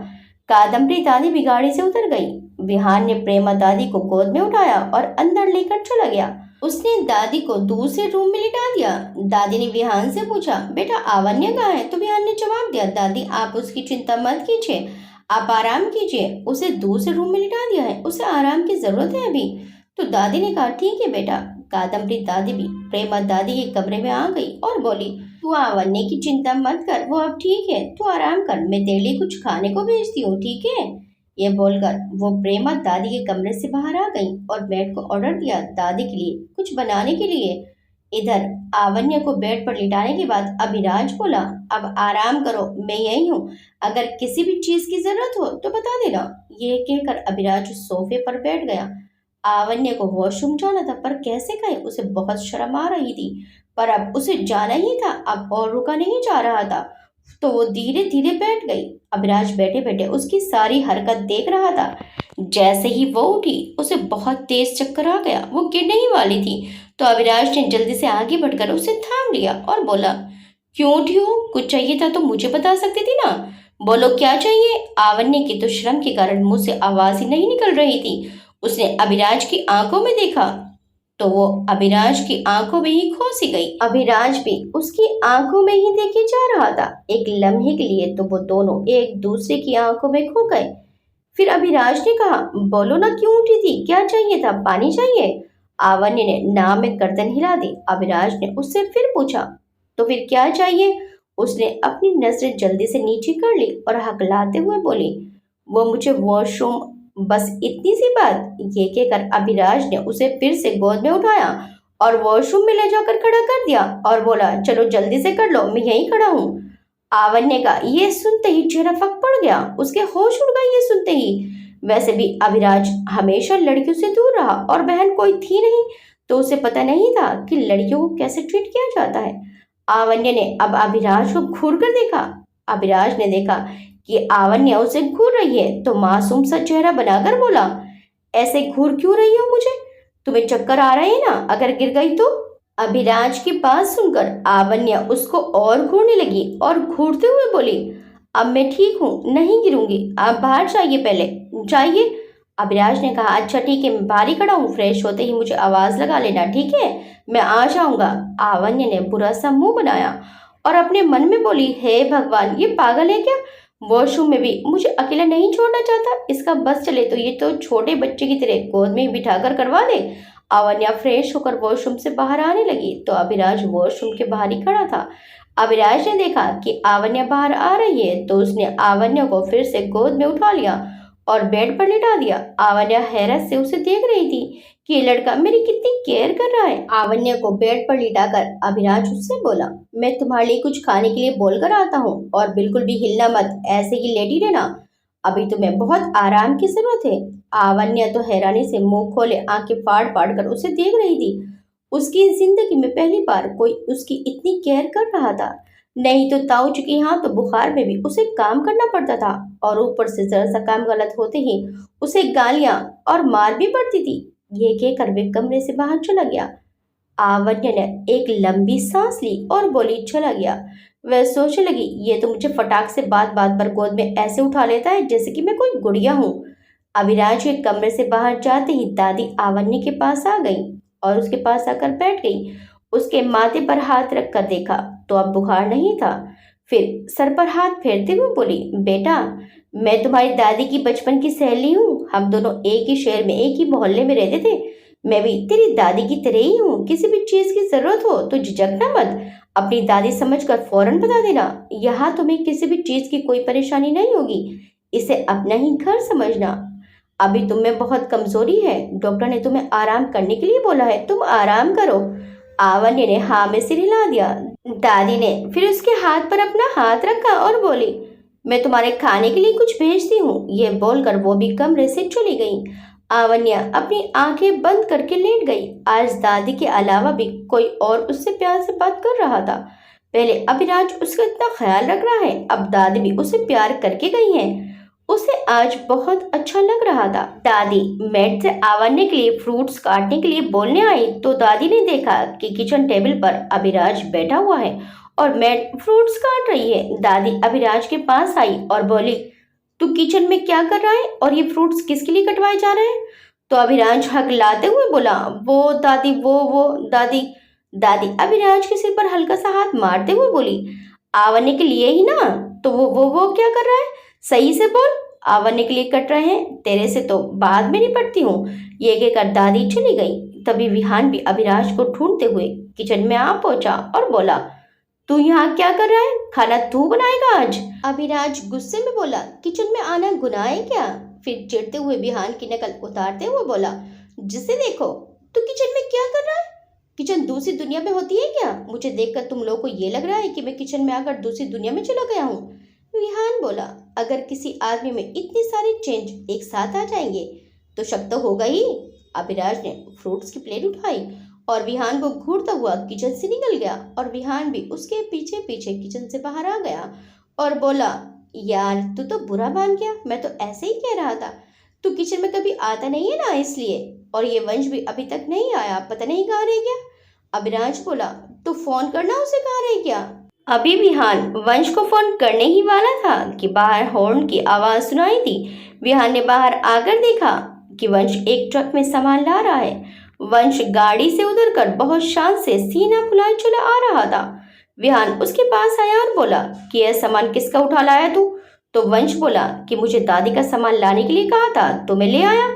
[SPEAKER 1] कादम्बरी दादी भी गाड़ी से उतर गई। विहान ने प्रेमा दादी को गोद में उठाया और अंदर लेकर चला गया। उसने दादी को दूसरे रूम में लिटा दिया। दादी ने विहान से पूछा, बेटा आवन्य कहाँ है? तो विहान ने जवाब दिया, दादी आप उसकी चिंता मत कीजिए, आप आराम कीजिए, उसे दूसरे रूम में लिटा दिया है, उसे आराम की जरूरत है अभी। तो दादी ने कहा, ठीक है बेटा। कादम्बरी दादी भी प्रेमा दादी के कमरे में आ गई और बोली, तू आवन्य की चिंता मत कर, वो अब ठीक है, तू आराम कर, मैं तेरे लिए कुछ खाने को भेजती हूँ, ठीक है। ये बोलकर वो प्रेमा दादी के कमरे से बाहर आ गई और बेड को ऑर्डर दिया दादी के लिए कुछ बनाने के लिए। इधर आवन्य को बेड पर लिटाने के बाद अभिराज बोला, अब आराम करो, मैं यही हूँ, अगर किसी भी चीज की जरूरत हो तो बता देना। ये कहकर अभिराज सोफे पर बैठ गया। आवन्य को वॉशरूम जाना था, पर कैसे कहे, उसे बहुत शर्म आ रही थी, पर अब उसे जाना ही था, अब और रुका नहीं जा रहा था, तो वो धीरे धीरे बैठ गई। अभिराज बैठे बैठे उसकी सारी हरकत देख रहा था। जैसे ही वो उठी उसे बहुत तेज चक्कर आ गया। वो गिरने ही वाली थी तो अविनाश ने जल्दी से आगे बढ़कर उसे थाम लिया और बोला, क्यों उठी हो? कुछ चाहिए था तो मुझे बता सकती थी ना। बोलो क्या चाहिए? आवन्य की तो शर्म के कारण मुंह से आवाज ही नहीं निकल रही थी। उसने अभिराज की आंखों में देखा तो वो अभिराज की आंखों में ही खो सी गई। अभिराज भी उसकी आंखों में ही देखे जा रहा था। एक लम्हे के लिए तो वो दोनों एक दूसरे की आंखों में खो गए। फिर अभिराज ने कहा, बोलो ना क्यों उठी थी? क्या चाहिए था? पानी चाहिए? आवन्य ने ना में गर्दन हिला दी। अभिराज ने उससे फिर पूछा, तो फिर क्या चाहिए? उसने अपनी नजरें जल्दी से नीचे कर ली और हकलाते हुए बोली, वो मुझे वॉशरूम, बस इतनी सी बात। ये कहकर अभिराज ने उसे फिर से गोद में उठाया और वॉशरूम में ले जाकर खड़ा कर दिया और बोला, चलो जल्दी से कर लो, मैं यहीं खड़ा हूँ। आवन्य का ये सुनते ही चेहरा फक पड़ गया। उसके होश उड़ गए ये सुनते ही। वैसे भी अभिराज हमेशा लड़कियों से दूर रहा और बहन कोई थी नहीं, तो उसे पता नहीं था कि लड़कियों को कैसे ट्रीट किया जाता है। आवन्य ने अब अभिराज को घूर कर देखा। अभिराज ने देखा कि आवन्य उसे घूर रही है तो मासूम सा चेहरा बनाकर बोला, ऐसे घूर क्यों रही हो मुझे? तुम्हें चक्कर आ रहे हैं ना? अगर गिर गई तो? अभिराज की बात सुनकर आवन्य उसको और घूरने लगी और घूरते हुए बोली, अब मैं ठीक हूँ, नहीं गिरूंगी। आप बाहर जाइए, पहले जाइए। अभिराज ने कहा, अच्छा ठीक है, मैं बाहर ही खड़ा हूँ, फ्रेश होते ही मुझे आवाज लगा लेना, ठीक है? मैं आ जाऊंगा। आवन्य ने बुरा सा मुंह बनाया और अपने मन में बोली, हे भगवान, ये पागल है क्या? वॉशरूम में भी मुझे अकेला नहीं छोड़ना चाहता। इसका बस चले तो ये तो छोटे बच्चे की तरह गोद में ही बिठाकर करवा दे। आवन्या फ्रेश होकर वॉशरूम से बाहर आने लगी तो अभिराज वॉशरूम के बाहर ही खड़ा था। अभिराज ने देखा कि आवन्या बाहर आ रही है तो उसने आवन्या को फिर से गोद में उठा लिया और बेड पर लिटा दिया। आवन्या हैरत से उसे देख रही थी कि ये लड़का मेरी कितनी केयर कर रहा है। आवन्या को बेड पर लिटाकर अभिराज उससे बोला, मैं तुम्हारे लिए कुछ खाने के लिए बोल कर आता हूँ और बिल्कुल भी हिलना मत, ऐसे ही लेटी रहना, अभी तुम्हें बहुत आराम की जरूरत है। आवन्या तो हैरानी से मुंह खोले आंखें फाड़ फाड़ कर उसे देख रही थी। उसकी जिंदगी में पहली बार कोई उसकी इतनी केयर कर रहा था। नहीं तो ताऊ जी के यहाँ तो बुखार में भी उसे काम करना पड़ता था और ऊपर से जरा सा काम गलत होते ही उसे गालियां और मार भी पड़ती थी। ये कहकर वे कमरे से बाहर चला गया। आवन्य ने एक लंबी सांस ली और बोली, चला गया। वह सोचने लगी, ये तो मुझे फटाक से बात बात पर गोद में ऐसे उठा लेता है जैसे कि मैं कोई गुड़िया हूँ। अविनाश के कमरे से बाहर जाते ही दादी आवन्य के पास आ गई और उसके पास आकर बैठ गई। उसके माथे पर हाथ रख कर देखा तो अब बुखार नहीं था। फिर सर पर हाथ फेरते हुए बोली, बेटा, मैं तुम्हारी दादी की बचपन की सहेली हूँ। हम दोनों एक ही शहर में एक ही मोहल्ले में रहते थे। मैं भी तेरी दादी की तरह ही हूँ। किसी भी चीज की जरूरत हो तो झिझकना मत, अपनी दादी समझकर फौरन बता देना। यहाँ तुम्हें किसी भी चीज की कोई परेशानी नहीं होगी। इसे अपना ही घर समझना। अभी तुम में बहुत कमजोरी है, डॉक्टर ने तुम्हें आराम करने के लिए बोला है, तुम आराम करो। आवन्य ने हाँ में सिर हिला दिया। दादी ने फिर उसके हाथ पर अपना हाथ रखा और बोली, मैं तुम्हारे खाने के लिए कुछ भेजती हूँ। ये बोलकर वो भी कमरे से चली गई। आवन्या अपनी आंखें बंद करके लेट गई। आज दादी के अलावा भी कोई और उससे प्यार से बात कर रहा था। पहले अभिराज उसका इतना ख्याल रख रहा है, अब दादी भी उसे प्यार करके गई है। उसे आज बहुत अच्छा लग रहा था। दादी मेड से आवन्य के लिए फ्रूट्स काटने के लिए बोलने आई तो दादी ने देखा कि किचन टेबल पर अभिराज बैठा हुआ है और मेड फ्रूट्स काट रही है। दादी अभिराज के पास आई और बोली, तू किचन में क्या कर रहा है और ये फ्रूट्स किसके लिए कटवाए जा रहे हैं? तो अभिराज हकलाते हुए बोला, वो दादी, वो दादी। दादी अभिराज के सिर पर हल्का सा हाथ मारते हुए बोली, आवन्य के लिए ही ना? तो वो क्या कर रहा है? सही से बोल। आवन्य के लिए कट रहे हैं, तेरे से तो बाद में निपटती हूँ। ये कहकर दादी चली गई। तभी विहान भी अभिराज को ढूंढते हुए किचन में आ पहुंचा और बोला, तू यहाँ क्या कर रहा है? खाना तू बनाएगा आज? अभिराज गुस्से में बोला, किचन में आना गुनाह है क्या? फिर चिढ़ते हुए विहान की नकल उतारते हुए बोला, जिसे देखो तू किचन में क्या कर रहा है? किचन दूसरी दुनिया में होती है क्या? मुझे देखकर तुम लोगों को ये लग रहा है कि मैं किचन में आकर दूसरी दुनिया में चला गया हूँ? विहान बोला, अगर किसी आदमी में इतनी सारी चेंज एक साथ आ जाएंगे तो शक तो होगा ही। अभिराज ने फ्रूट्स की प्लेट उठाई और विहान को घूरता हुआ किचन से निकल गया और विहान भी उसके पीछे पीछे किचन से बाहर आ गया और बोला, यार तू तो बुरा मान गया, मैं तो ऐसे ही कह रहा था। तू किचन में कभी आता नहीं है ना, इसलिए। और ये वंश भी अभी तक नहीं आया, पता नहीं कहाँ रह गया। अभिराज बोला, तो फोन करना उसे कहा रही क्या? अभी विहान वंश को फोन करने ही वाला था कि बाहर हॉर्न की आवाज सुनाई दी। विहान ने बाहर आकर देखा कि वंश एक ट्रक में सामान ला रहा है। वंश गाड़ी से उतरकर बहुत शान से सीना फुलाए चला आ रहा था। विहान उसके पास आया और बोला कि यह सामान किसका उठा लाया तू? तो वंश बोला कि मुझे दादी का सामान लाने के लिए कहा था तो मैं ले आया।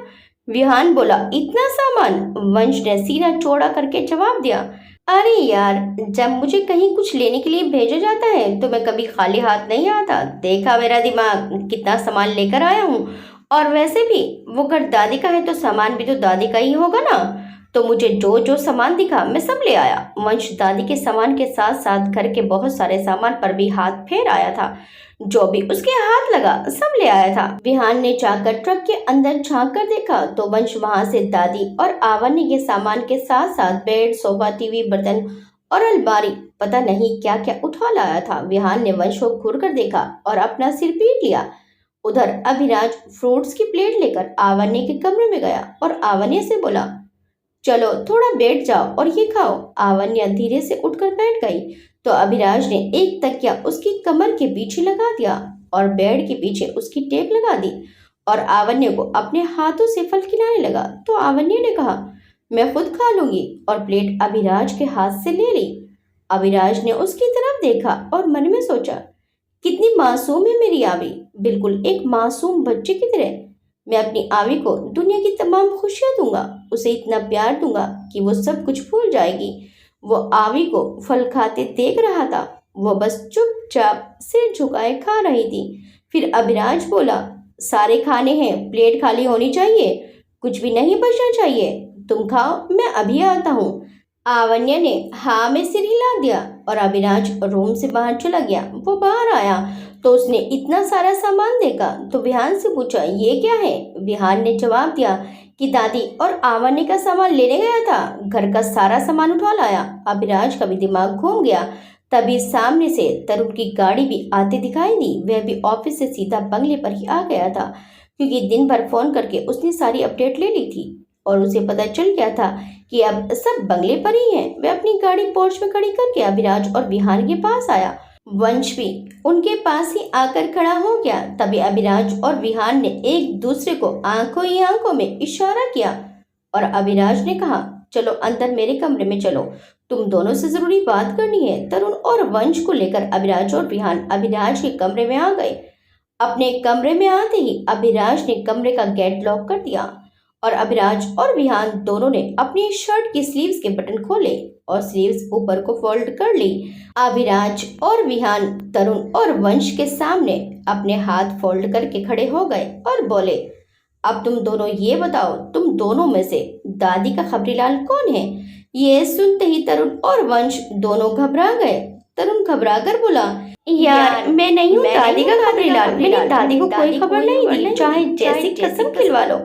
[SPEAKER 1] विहान बोला, इतना सामान? वंश ने सीना चौड़ा करके जवाब दिया, अरे यार, जब मुझे कहीं कुछ लेने के लिए भेजा जाता है तो मैं कभी खाली हाथ नहीं आता। देखा मेरा दिमाग कितना सामान लेकर आया हूँ। और वैसे भी वो घर दादी का है तो सामान भी तो दादी का ही होगा ना। तो मुझे जो जो सामान दिखा मैं सब ले आया। वंश दादी के सामान के साथ साथ घर के बहुत सारे सामान पर भी हाथ फेर आया था। जो भी उसके हाथ लगा सब ले आया था। विहान ने जाकर ट्रक के अंदर झांक कर देखा तो वंश वहां से दादी और आवान्य के सामान के साथ साथ बेड, सोफा, टीवी, बर्तन और अलमारी, पता नहीं क्या क्या उठा लाया था। विहान ने वंश को घूर कर देखा और अपना सिर पीट लिया। उधर अभिराज फ्रूट्स की प्लेट लेकर आवान्य के कमरे में गया और आवान्य से बोला, चलो थोड़ा बैठ जाओ और ये खाओ। आवान्य धीरे से उठकर बैठ गई तो अभिराज ने एक तकिया उसकी कमर के पीछे लगा दिया और बेड के पीछे उसकी टेप लगा दी और आवान्य को अपने हाथों से फल खिलाने लगा। तो आवान्य ने कहा, मैं खुद खा लूंगी, और प्लेट अभिराज के हाथ से ले ली। अभिराज ने उसकी तरफ देखा और मन में सोचा, कितनी मासूम है मेरी आवी, बिल्कुल एक मासूम बच्चे की तरह। मैं अपनी आवी को दुनिया की तमाम खुशियां दूंगा, उसे इतना प्यार दूंगा कि वो सब कुछ भूल जाएगी। वो आवी को फल खाते देख रहा था। वो बस चुपचाप सिर झुकाए खा रही थी। फिर अभिराज बोला, सारे खाने हैं, प्लेट खाली होनी चाहिए, कुछ भी नहीं बचना चाहिए। तुम खाओ, मैं अभी आता हूँ। आवान्य ने हाँ में सिर हिला दिया और अभिराज रूम से बाहर चला गया। वो बाहर आया तो उसने इतना सारा सामान देखा तो विहान से पूछा, ये क्या है? विहान ने जवाब दिया कि दादी और आवान्य का सामान लेने गया था, घर का सारा सामान उठा लाया। अभिराज का भी दिमाग घूम गया। तभी सामने से तरुण की गाड़ी भी आते दिखाई दी। वह भी ऑफिस से सीधा बंगले पर ही आ गया था क्योंकि दिन भर फोन करके उसने सारी अपडेट ले ली थी और उसे पता चल गया था कि अब सब बंगले पर ही है। वह अपनी गाड़ी पोर्च में खड़ी करके अभिराज और विहान के पास आया। वंश भी उनके पास ही आकर खड़ा हो गया। तभी अभिराज और विहान ने एक दूसरे को आंखों ही आंखों में इशारा किया और अभिराज ने कहा, चलो अंदर मेरे कमरे में चलो, तुम दोनों से जरूरी बात करनी है। तरुण और वंश को लेकर अभिराज और विहान अभिराज के कमरे में आ गए। अपने कमरे में आते ही अभिराज ने कमरे का गेट लॉक कर दिया और अभिराज और विहान दोनों ने अपनी शर्ट की स्लीव्स के बटन खोले और स्लीव्स ऊपर को फोल्ड कर ली। अभिराज और विहान तरुण और वंश के सामने अपने हाथ फोल्ड करके खड़े हो गए और बोले, अब तुम दोनों ये बताओ, तुम दोनों में से दादी का खबरीलाल कौन है? ये सुनते ही तरुण और वंश दोनों घबरा गए। तरुण घबरा कर बोला, यार मैं नहीं हूँ दादी का खबरीलाल, मैंने दादी को कोई खबर नहीं दी, चाहे जैसी कसम खिलवा लो।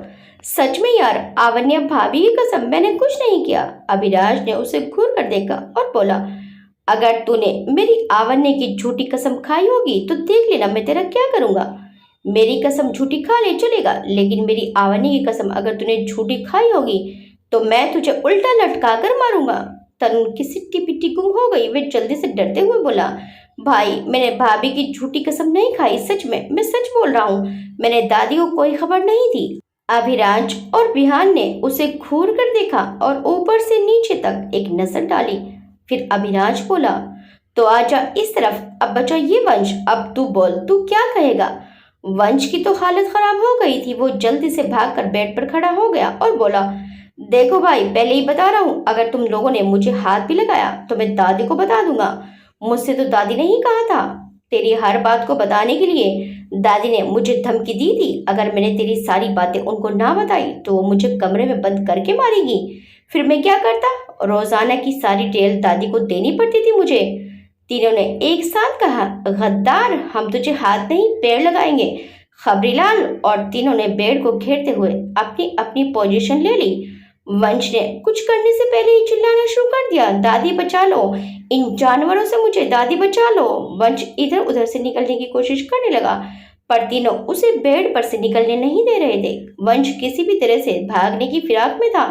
[SPEAKER 1] सच में यार, आवान्य भाभी की कसम, मैंने कुछ नहीं किया। अभिराज ने उसे घूर कर देखा और बोला, अगर तूने मेरी आवान्य की झूठी कसम खाई होगी तो देख लेना मैं तेरा क्या करूंगा। मेरी कसम झूठी खा ले चलेगा, लेकिन मेरी आवान्य की कसम अगर तूने झूठी खाई होगी तो मैं तुझे उल्टा लटका कर मारूंगा। तरुण की सिट्टी पिट्टी गुम हो गई। वे जल्दी से डरते हुए बोला, भाई मैंने भाभी की झूठी कसम नहीं खाई, सच में मैं सच बोल रहा हूँ, मैंने दादी को कोई खबर नहीं दी। अभिराज और विहान ने उसे घूर कर देखा और ऊपर से नीचे तक एक नजर डाली। फिर अभिराज बोला, तो आजा इस तरफ, अब बचा ये वंश, अब तू बोल, तू क्या कहेगा? वंश की तो हालत खराब हो गई थी। वो जल्दी से भागकर बेड पर खड़ा हो गया और बोला, देखो भाई, पहले ही बता रहा हूँ, अगर तुम लोगों ने मुझे हाथ भी लगाया तो मैं दादी को बता दूंगा। मुझसे तो दादी ने ही कहा था, तेरी हर बात को बताने के लिए दादी ने मुझे धमकी दी थी। अगर मैंने तेरी सारी बातें उनको ना बताई तो वो मुझे कमरे में बंद करके मारेगी। फिर मैं क्या करता? रोजाना की सारी डिटेल दादी को देनी पड़ती थी मुझे। तीनों ने एक साथ कहा, गद्दार, हम तुझे हाथ नहीं पैर लगाएंगे खबरीलाल। और तीनों ने बेड को घेरते हुए अपनी अपनी पोजीशन ले ली। वंश ने कुछ करने से पहले ही चिल्लाना शुरू कर दिया, दादी बचा लो, इन जानवरों से मुझे दादी बचा लो। वंश इधर उधर से निकलने की कोशिश करने लगा पर तीनों उसे बेड पर से निकलने नहीं दे रहे थे। वंश किसी भी तरह से भागने की फिराक में था।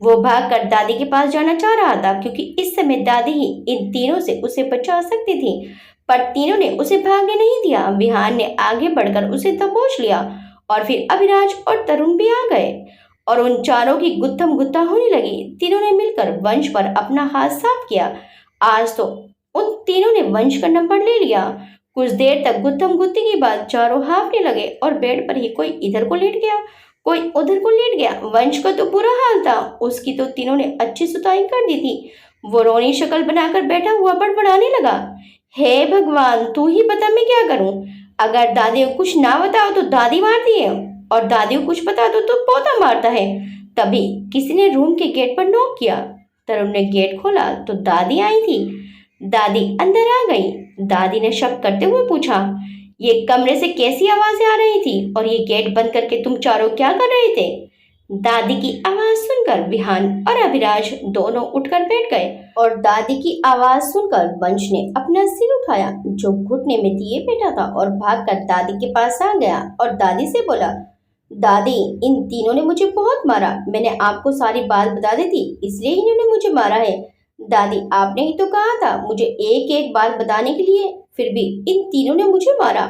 [SPEAKER 1] वो भागकर दादी के पास जाना चाह रहा था क्योंकि इस समय दादी ही इन तीनों से उसे बचा सकती थी, पर तीनों ने उसे भागने नहीं दिया। विहान ने आगे बढ़कर उसे दबोच लिया और फिर अभिराज और तरुण भी आ गए और उन चारों की गुत्थम गुत्था होने लगी। तीनों ने मिलकर वंश पर अपना हाथ साफ किया। आज तो उन तीनों ने वंश का नंबर ले लिया। कुछ देर तक गुत्थम गुत्थी के बाद चारों हाँफने लगे और बेड पर ही कोई इधर को लेट गया, कोई उधर को लेट गया। वंश का तो बुरा हाल था, उसकी तो तीनों ने अच्छी सुताई कर दी थी। वो रोनी शक्ल बनाकर बैठा हुआ बड़बड़ाने लगा, हे भगवान, तू ही बता मैं क्या करूं। अगर दादी को कुछ ना बताओ तो दादी मारती है, और दादी को कुछ बता दो तो पोता मारता है। तभी किसी ने रूम के गेट पर नॉक किया। तरुण ने गेट खोला तो दादी आई थी। दादी अंदर आ गई। दादी ने शक करते हुए पूछा, ये कमरे से कैसी आवाजें आ रही थी और ये गेट बंद करके तुम चारों क्या कर रहे थे? दादी की आवाज सुनकर विहान और अभिराज दोनों उठकर बैठ गए और दादी की आवाज सुनकर वंश ने अपना सिर उठाया जो घुटने में दिए बैठा था और भागकर दादी के पास आ गया और दादी से बोला, दादी, इन तीनों ने मुझे बहुत मारा। मैंने आपको सारी बात बता दी थी, इसलिए इन्होंने मुझे मारा है। दादी, आपने ही तो कहा था मुझे एक एक बात बताने के लिए, फिर भी इन तीनों ने मुझे मारा।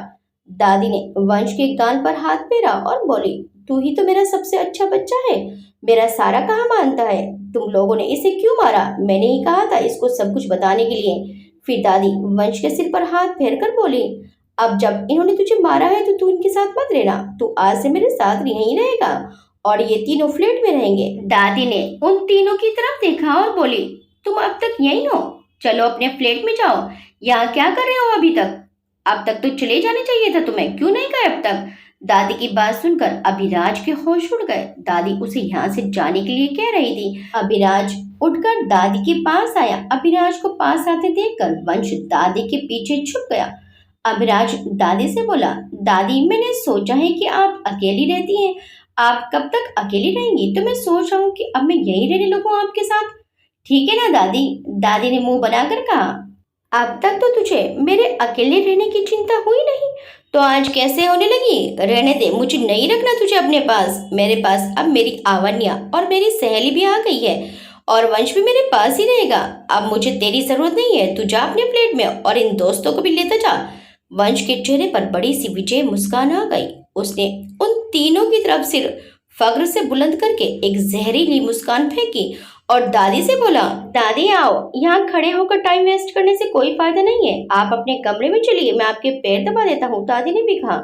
[SPEAKER 1] दादी ने वंश के गाल पर हाथ फेरा और बोली, तू ही तो मेरा सबसे अच्छा बच्चा है, मेरा सारा कहा मानता है। तुम लोगों ने इसे क्यों मारा? मैंने ही कहा था इसको सब कुछ बताने के लिए। फिर दादी वंश के सिर पर हाथ फेर कर बोली, अब जब इन्होंने तुझे मारा है तो तू इनके साथ मत रहना, तू आज से मेरे साथ यहीं रहेगा और ये तीनों फ्लैट में रहेंगे। दादी ने उन तीनों की तरफ देखा और बोली, तुम अब तक यहीं हो, चलो अपने फ्लैट में जाओ। यहाँ क्या कर रहे हो अभी तक? अब तक तो चले जाने चाहिए था तुम्हें, क्यों नहीं गए अब तक? दादी की बात सुनकर अभिराज के होश उड़ गए। दादी उसे यहाँ से जाने के लिए कह रही थी। अभिराज उठकर दादी के पास आया। अभिराज को पास आते देखकर वंश दादी के पीछे छुप गया। अभिराज दादी से बोला, दादी, मैंने सोचा है कि आप अकेली रहती हैं, आप कब तक अकेली रहेंगी? तो मैं सोच रहा हूँ कि अब मैं यहीं रहने लगूँ आपके साथ। ठीक है ना दादी? दादी ने मुंह बनाकर कहा, अब तक तो तुझे मेरे अकेले रहने की चिंता हुई नहीं, तो आज कैसे होने लगी? रहने दे, मुझे नहीं रखना तुझे अपने पास। मेरे पास अब मेरी आवन्या और मेरी सहेली भी आ गई है और वंश भी मेरे पास ही रहेगा। अब मुझे तेरी जरूरत नहीं है, तू जा अपने फ्लैट में और इन दोस्तों को भी लेता जा। वंश के चेहरे पर बड़ी सी विजय मुस्कान आ गई। उसने उन तीनों की तरफ सिर फख्र से बुलंद करके एक जहरीली मुस्कान फेंकी और दादी से बोला, दादी आओ, यहाँ खड़े होकर टाइम वेस्ट करने से कोई फायदा नहीं है, आप अपने कमरे में चलिए, मैं आपके पैर दबा देता हूँ। दादी ने भी कहा,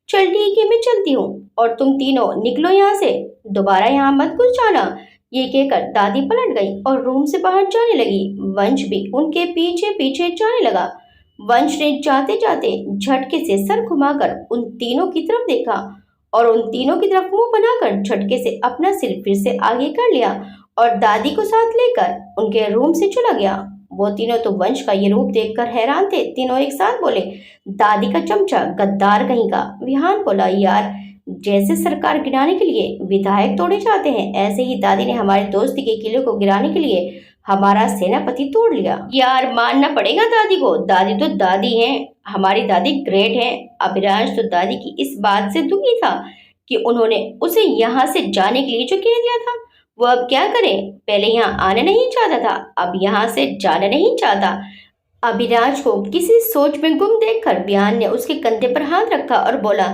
[SPEAKER 1] चल ठीक है, मैं चलती हूँ और तुम तीनों निकलो यहाँ से, दोबारा यहाँ मत घुस जाना। ये कहकर दादी पलट गई और रूम से बाहर जाने लगी। वंश भी उनके पीछे पीछे जाने लगा। वंश ने जाते जाते झटके से सर घुमाकर उन तीनों की तरफ देखा और उन तीनों की तरफ मुंह बनाकर झटके से अपना सिर फिर से आगे कर लिया और दादी को साथ लेकर उनके रूम से चला गया। वो तीनों तो वंश का ये रूप देखकर हैरान थे। तीनों एक साथ बोले, दादी का चमचा, गद्दार कहीं का। विहान बोला, यार, जैसे सरकार गिराने के लिए विधायक तोड़े जाते हैं, ऐसे ही दादी ने हमारे दोस्ती के किले को गिराने के लिए हमारा सेनापति तोड़ लिया। यार, मानना पड़ेगा दादी को, दादी तो दादी हैं, हमारी दादी ग्रेट है। अभिराज तो दादी की इस बात से दुखी था कि उन्होंने उसे यहाँ से जाने के लिए जो कह दिया था। वो अब क्या करे? पहले यहाँ आना नहीं चाहता था, अब यहाँ से जाना नहीं चाहता। अभिराज को किसी सोच में गुम देखकर विहान ने उसके कंधे पर हाथ रखा और बोला,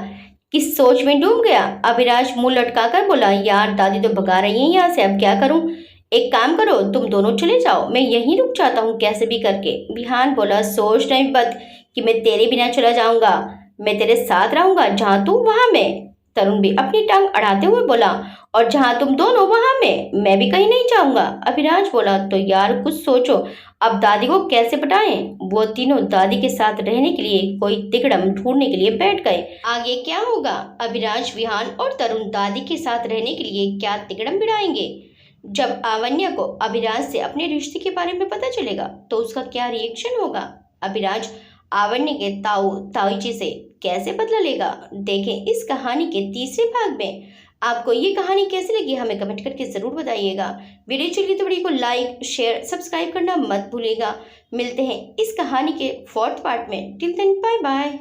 [SPEAKER 1] किस सोच में डूब गया? अभिराज मुंह लटकाकर बोला, यार, दादी तो भगा रही है यहाँ से, अब क्या करूं? एक काम करो, तुम दोनों चले जाओ, मैं यहीं रुक जाता हूँ कैसे भी करके। विहान बोला, सोच नहीं मत कि मैं तेरे बिना चला जाऊंगा, मैं तेरे साथ रहूंगा, जहाँ तू वहां मैं। तरुण भी अपनी टांग अड़ाते हुए बोला, और जहाँ तुम दोनों वहां मैं भी कहीं नहीं जाऊंगा। अभिराज बोला, तो यार कुछ सोचो, अब दादी को कैसे पटाएं? वो तीनों दादी के साथ रहने के लिए कोई तिकड़म ढूंढने के लिए बैठ गए। आगे क्या होगा? अभिराज, विहान और तरुण दादी के साथ रहने के लिए क्या तिकड़म बिड़ाएंगे? जब आवन्या को अभिराज से अपने रिश्ते के बारे में पता चलेगा तो उसका क्या रिएक्शन होगा? अभिराज आवन्या के ताऊजी से कैसे बदला लेगा? देखें इस कहानी के तीसरे भाग में। आपको ये कहानी कैसी लगी हमें कमेंट करके ज़रूर बताइएगा। वीडियो अच्छी लगी तो वीडियो को लाइक, शेयर, सब्सक्राइब करना मत भूलिएगा। मिलते हैं इस कहानी के 4th पार्ट में। Till then, bye bye.